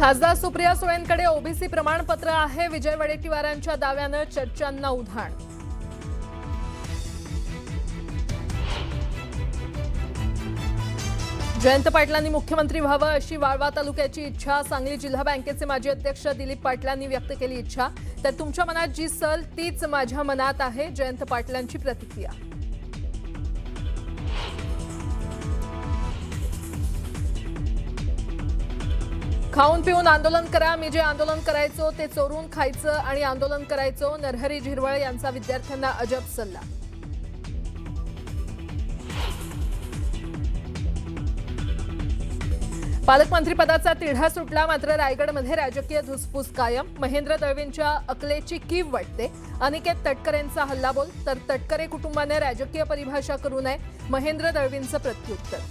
खासदार सुप्रिया सुळेंकडे ओबीसी प्रमाणपत्र आहे. विजय वडेट्टीवारांच्या दाव्यानं चर्चांना उधाण. जयंत पाटलांनी मुख्यमंत्री व्हावं अशी वाळवा तालुक्याची इच्छा. सांगली जिल्हा बँकेचे माजी अध्यक्ष दिलीप पाटलांनी व्यक्त केली इच्छा. तर तुमच्या मनात जी सल तीच माझ्या मनात आहे, जयंत पाटलांची प्रतिक्रिया. खाऊन पिऊन आंदोलन करा. मी जे आंदोलन करायचो ते चोरून खायचं आणि आंदोलन करायचो. नरहरी झिरवळ यांचा विद्यार्थ्यांना अजब सल्ला. पालकमंत्रीपदाचा तिढा सुटला, मात्र रायगडमध्ये राजकीय धुसफूस कायम. महेंद्र दळवींच्या अकलेची कीव वाटते. अनिकेत तटकरेंचा हल्लाबोल. तर तटकरे कुटुंबाने राजकीय परिभाषा करू नये, महेंद्र दळवींचं प्रत्युत्तर.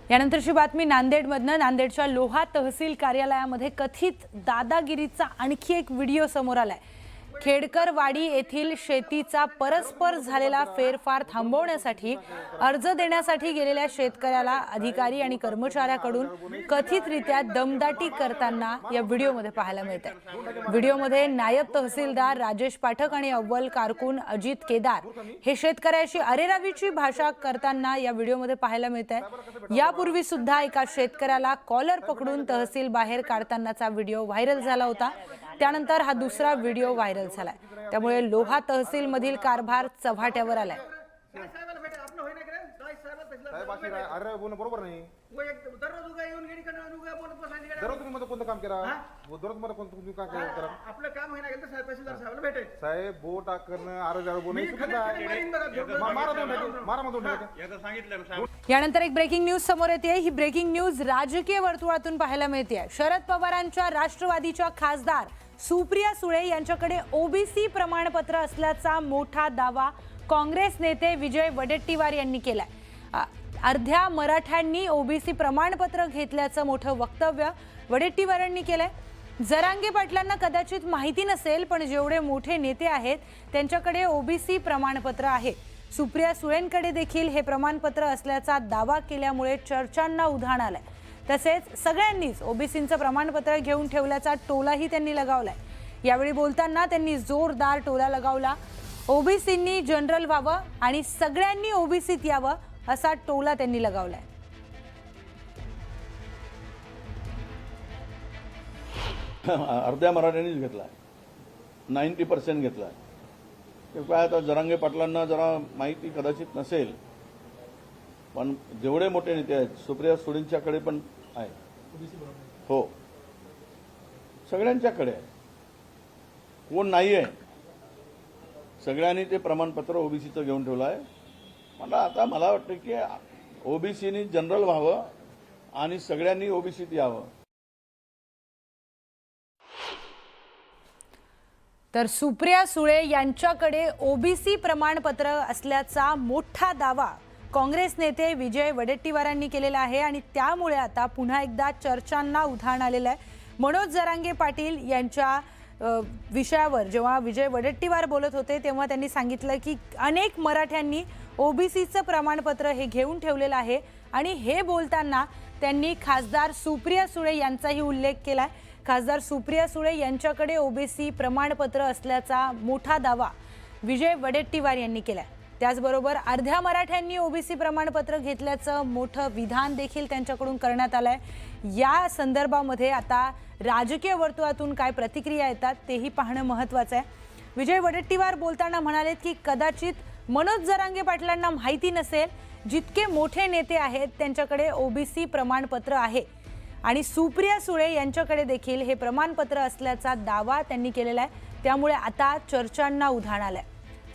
यानंतरची बातमी नांदेडमधनं. नांदेडच्या लोहा तहसील कार्यालयामध्ये कथित दादागिरीचा आणखी एक व्हिडिओ समोर आलाय. खेडकरवाडी येथील शेतीचा परस्पर झालेला फेरफार थांबवण्यासाठी अर्ज देण्यासाठी गेलेल्या शेतकऱ्याला अधिकारी आणि कर्मचाऱ्याकडून कथितरित्या दमदाटी करताना या व्हिडिओमध्ये पाहायला मिळत आहे. व्हिडिओमध्ये नायब तहसीलदार राजेश पाठक आणि अव्वल कारकून अजित केदार हे शेतकऱ्याशी अरेरावीची भाषा करताना या व्हिडिओमध्ये पाहायला मिळत आहे. यापूर्वी सुद्धा एका शेतकऱ्याला कॉलर पकडून तहसील बाहेर काढतानाचा व्हिडिओ व्हायरल झाला होता. त्यानंतर हा दुसरा व्हिडिओ व्हायरल झालाय. त्यामुळे लोहा तहसील मधील कारभार चव्हाट्यावर आलाय. यानंतर एक ब्रेकिंग न्यूज समोर येते. ही ब्रेकिंग न्यूज राजकीय वर्तुळातून पाहायला मिळते. शरद पवारांच्या राष्ट्रवादीच्या खासदार सुप्रिया सुळे यांच्याकडे ओबीसी प्रमाणपत्र असल्याचा मोठा दावा काँग्रेस नेते विजय वडेट्टीवार यांनी केलाय. अर्ध्या मराठ्यांनी ओबीसी प्रमाणपत्र घेतल्याचं मोठं वक्तव्य वडेट्टीवारांनी केलंय. जरांगे पाटलांना कदाचित माहिती नसेल, पण जेवढे मोठे नेते आहेत त्यांच्याकडे ओबीसी प्रमाणपत्र आहे. सुप्रिया सुळेंकडे देखील हे प्रमाणपत्र असल्याचा दावा केल्यामुळे चर्चांना उधाण आलंय. तसेच सगळ्यांनीच ओबीसीचं प्रमाणपत्र घेऊन ठेवल्याचा टोलाही त्यांनी लगावलाय. यावेळी बोलताना त्यांनी जोरदार टोला लगावला. ओबीसींनी जनरल व्हावं आणि सगळ्यांनी ओबीसीत यावं असा टोला त्यांनी लगावलाय. अर्ध्या मराठ्यांनीच घेतला, 90% घेतला. काय आता जरांगे पाटलांना जरा माहिती कदाचित नसेल, पण जेवढे मोठे नेते आहेत सुप्रिया सुळेंच्याकडे पण आहे. हो, सगळ्यांच्याकडे आहे. कोण नाही आहे, सगळ्यांनी ते प्रमाणपत्र ओबीसीचं घेऊन ठेवलं आहे. मला वाटतं की ओबीसीनी जनरल व्हावं आणि सगळ्यांनी ओबीसीत यावं. तर सुप्रिया सुळे यांच्याकडे ओबीसी प्रमाणपत्र असल्याचा मोठा दावा काँग्रेस नेते विजय वडेट्टीवारांनी केलेला आहे आणि त्यामुळे आता पुन्हा एकदा चर्चांना उधाण आलेलं आहे. मनोज जरांगे पाटील यांच्या विषयावर जेव्हा विजय वडेट्टीवार बोलत होते तेव्हा त्यांनी सांगितलं की अनेक मराठ्यांनी ओबीसीचं प्रमाणपत्र हे घेऊन ठेवलेलं आहे आणि हे बोलताना त्यांनी खासदार सुप्रिया सुळे यांचाही उल्लेख केलाय. खासदार सुप्रिया सुळे यांच्याकडे ओबीसी प्रमाणपत्र असल्याचा मोठा दावा विजय वडेट्टीवार यांनी केलाय. त्याचबरोबर अर्ध्या मराठ्यांनी ओबीसी प्रमाणपत्र घेतल्याचं मोठं विधान देखील त्यांच्याकडून करण्यात आलंय. या संदर्भामध्ये आता राजकीय वर्तुळातून काय प्रतिक्रिया येतात तेही पाहणं महत्त्वाचं आहे. विजय वडेट्टीवार बोलताना म्हणालेत की कदाचित मनोज जरांगे पाटलांना माहिती नसेल, जितके मोठे नेते आहेत त्यांच्याकडे ओबीसी प्रमाणपत्र आहे आणि सुप्रिया सुळे यांच्याकडे देखील हे प्रमाणपत्र असल्याचा दावा त्यांनी केलेला आहे. त्यामुळे आता चर्चांना उधाण आलंय.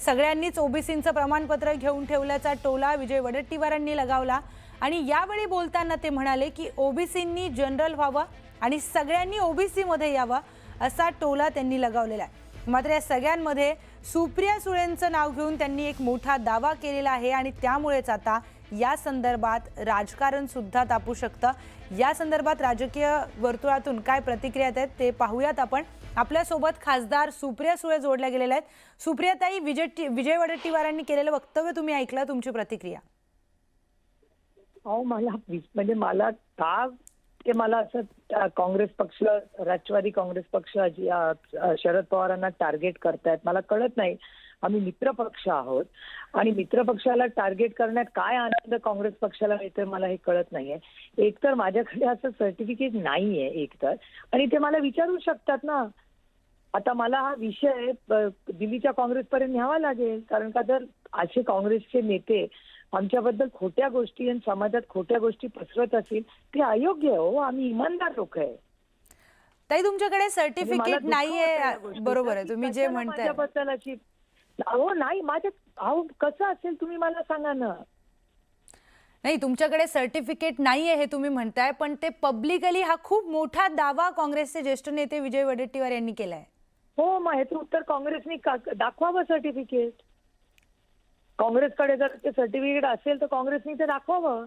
सगळ्यांनीच ओबीसीचं प्रमाणपत्र घेऊन ठेवल्याचा टोला विजय वडेट्टीवारांनी लगावला आणि यावेळी बोलताना ते म्हणाले की ओबीसींनी जनरल व्हावं आणि सगळ्यांनी ओबीसीमध्ये यावं असा टोला त्यांनी लगावलेला आहे. मात्र या सगळ्यांमध्ये सुप्रिया सुळेंचं नाव घेऊन त्यांनी एक मोठा दावा केलेला आहे आणि त्यामुळेच आता या संदर्भात राजकारण सुद्धा तापू शकतं. या संदर्भात राजकीय वर्तुळातून काय प्रतिक्रिया आहेत ते पाहूयात आपण. आपल्यासोबत खासदार सुप्रिया सुळे जोडल्या गेलेल्या आहेत. सुप्रियाताई, विजय वडेट्टीवारांनी केलेलं वक्तव्य तुम्ही ऐकलं, तुमची प्रतिक्रिया? अहो म्हणजे मला का ते मला असं काँग्रेस पक्ष, राष्ट्रवादी काँग्रेस पक्ष शरद पवारांना टार्गेट करतायत मला कळत नाही. आम्ही मित्र पक्ष आहोत आणि मित्र पक्षाला टार्गेट करण्यात काय आनंद काँग्रेस पक्षाला मिळतोय मला हे कळत नाहीये. एकतर माझ्याकडे असं सर्टिफिकेट नाहीये एकतर, आणि ते मला विचारू शकतात ना. आता मला हा विषय दिल्लीच्या काँग्रेसपर्यंत न्यावा लागेल, कारण का जर असे काँग्रेसचे नेते आमच्याबद्दल खोट्या गोष्टी आणि समाजात खोट्या गोष्टी पसरत असतील ते अयोग्य आहे. हो, आम्ही इमानदार लोक आहे. ताई तुमच्याकडे सर्टिफिकेट नाहीये, बरोबर आहे तुम्ही जे म्हणताय. माझ्याबद्दल अशी अहो नाही कसं असेल तुम्ही मला सांगा ना. नाही, तुमच्याकडे सर्टिफिकेट नाहीये हे तुम्ही म्हणताय, पण ते पब्लिकली हा खूप मोठा दावा काँग्रेसचे ज्येष्ठ नेते विजय वडेट्टीवार यांनी केलाय. हो, मग ह्याचं उत्तर काँग्रेसने दाखवावं सर्टिफिकेट. काँग्रेसकडे जर ते सर्टिफिकेट असेल तर काँग्रेसने ते दाखवावं.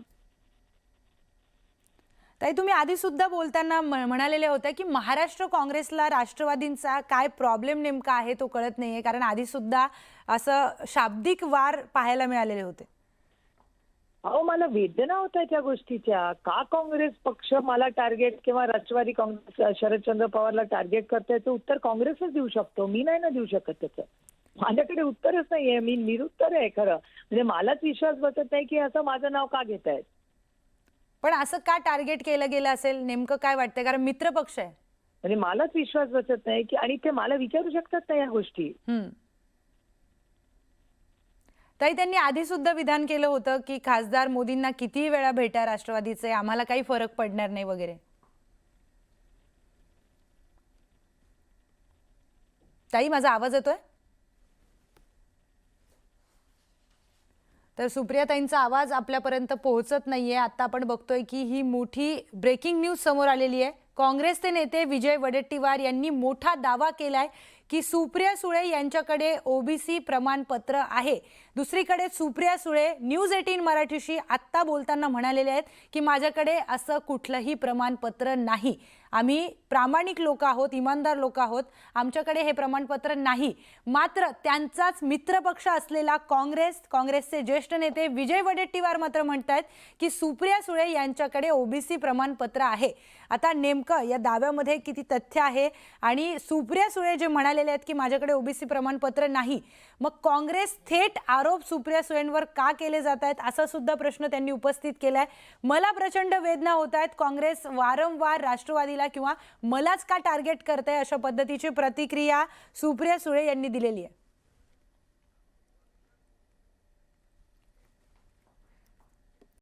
ताई तुम्ही आधी सुद्धा बोलताना म्हणालेले होते की महाराष्ट्र काँग्रेसला राष्ट्रवादींचा काय प्रॉब्लेम नेमका आहे तो कळत नाहीये, कारण आधी सुद्धा असं शाब्दिक वार पाहायला मिळालेले होते. अहो, मला वेदना होत आहे त्या गोष्टीच्या. का काँग्रेस पक्ष मला टार्गेट किंवा राष्ट्रवादी काँग्रेस शरदचंद्र पवारला टार्गेट करते याचं उत्तर काँग्रेसच देऊ शकतो, मी नाही ना देऊ शकत. त्याचं माझ्याकडे उत्तरच नाहीये, मी निरुत्तर आहे खरं. म्हणजे मलाच विश्वास बसत नाही की असं माझं नाव का घेत आहेत. पण असं का टार्गेट केलं गेलं असेल, नेमकं काय वाटतंय, कारण मित्र पक्ष आहे. म्हणजे मलाच विश्वास बसत नाही की, आणि ते मला विचारू शकतात ना या गोष्टी. ताई त्यांनी आधी सुद्धा विधान केलं होतं की खासदार मोदींना कितीही वेळा भेटा राष्ट्रवादीचे, आम्हाला काही फरक पडणार नाही वगैरे. ताई माझा आवाज येतोय? तर सुप्रियाताईंचा आवाज आपल्यापर्यंत पोहोचत नाहीये. आता आपण बघतोय की ही मोठी ब्रेकिंग न्यूज समोर आलेली आहे. काँग्रेसचे नेते विजय वडेट्टीवार यांनी मोठा दावा केलाय की सुप्रिया सुळे यांच्याकडे ओबीसी प्रमाणपत्र आहे. दुसरीकडे सुप्रिया सुळे न्यूज 18 मराठीशी आत्ता बोलताना म्हणालेले आहेत की माझ्याकडे असं कुठलंही प्रमाणपत्र नाही, आम्ही प्रामाणिक लोक आहोत, इमानदार लोक आहोत, आमच्याकडे हे प्रमाणपत्र नाही. मात्र त्यांचाच मित्रपक्ष असलेला काँग्रेसचे ज्येष्ठ नेते विजय वडेट्टीवार मात्र म्हणतात की सुप्रिया सुळे यांच्याकडे ओबीसी प्रमाणपत्र आहे. आता नेमकं या दाव्यामध्ये किती तथ्य आहे, आणि सुप्रिया सुळे जे म्हणालेले आहेत की माझ्याकडे ओबीसी प्रमाणपत्र नाही, मग काँग्रेस थेट आरोप सुप्रिया सुळेंवर का केले जात आहेत असा सुद्धा प्रश्न त्यांनी उपस्थित केलाय. मला प्रचंड वेदना होत आहेत, काँग्रेस वारंवार राष्ट्रवादीला किंवा मलाच का टार्गेट करते, अशा पद्धतीची प्रतिक्रिया सुप्रिया सुळे यांनी दिलेली आहे.